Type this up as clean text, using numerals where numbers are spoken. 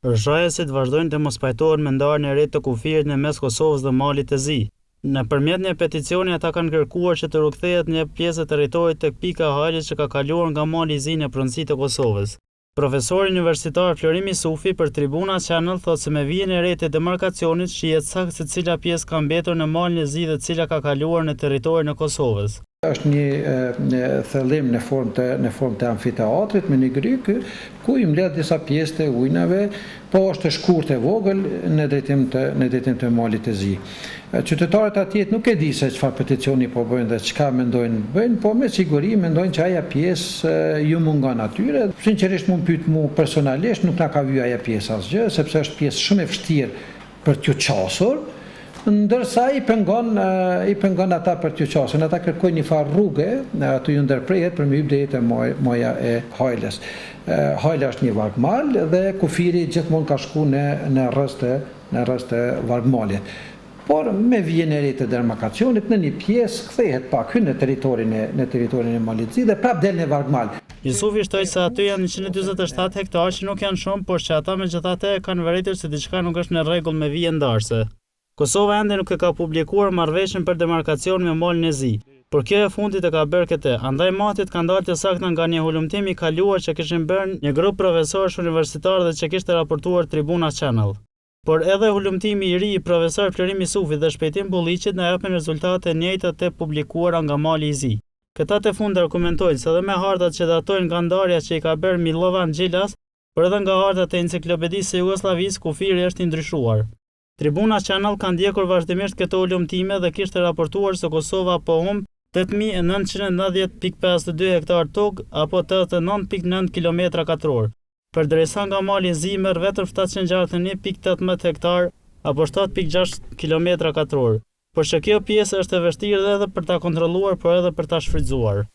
Rrshajesit vazhdojnë të mos pajtohen me ndarjen e re të kufirit në mes Kosovës dhe Malit të Zi. Nëpërmjet një peticioni ata kanë kërkuar që të rikthehet një pjesë e territorit tek pika e hajlit që ka kaluar nga Mali i Zi në pronësi të Kosovës. Profesori universitar Florim Isufi për Tribuna Channel thotë se me vijën e re të demarkacionit shihet saktë se cila pjesë ka mbetur në Malin e Zi dhe cila ka kaluar në territorin e Kosovës. Është një thellim në formë të amfiteatrit me një gryk ku i mbledh disa pjesë të ujnave, po është e shkurtë e vogël në drejtim të Malit të Zi. Qytetarët atje nuk e di se çfarë peticioni po bëjnë dhe çka mendojnë bëjnë, po me siguri mendojnë që ajo pjesë ju mungon atyre. Sinqerisht mund pyet mua personalisht, nuk na ka vyer ajo pjesë asgjë, sepse është pjesë shumë e vështirë për t'ju qasur. Ndërsa i pengon ata për t'ju qasur, ata kërkojnë një farë rrugë, aty ju ndërprehet për me hyrë drejt e moja e Hajles. Hajla është një vargmal dhe kufiri gjithmonë ka shku në rreth të vargmalit. Por me vijën e re të demarkacionit në një pjesë kthehet pak hyn në territorin e Malit të Zi dhe prap del në vargmal. Jusufi shtoi se aty janë 147 hektarë që nuk janë shumë, por që ata megjithatë kanë vërejtur se diçka nuk është në rregull me vijën ndarëse. Kosova ende nuk e ka publikuar marrëveshjen për demarkacion me Malin e Zi, por kjo e fundit e ka bërë këtë, andaj matit kanë dalë të sakta nga një hulumtim i kaluar që kishin bërë një grup profesorësh universitar dhe që kishte raportuar Tribuna Channel. Por edhe hulumtimi i ri i profesor Florim Isufi dhe shpejtim Bulliqit na japin rezultate e njëjta të publikuara nga Mali i Zi. Këta të fundit argumentojnë se edhe me hartat që datojnë nga ndarja që i ka bërë Milovan Xhilas, por edhe nga hartat e enciklopedisë së Jugosllavisë, kufiri është i ndryshuar. Tribuna Channel ka ndjekur vazhdimisht këto hulumtime dhe kishte raportuar se Kosova po humb 8.990.52 hektar tokë apo 89.9 km². Përderisa nga Mali i Zi merr vetëm 761.18 hektar apo 7.6 km². Por që kjo pjesë është e vështirë edhe për ta kontrolluar, por edhe për ta shfrytzuar.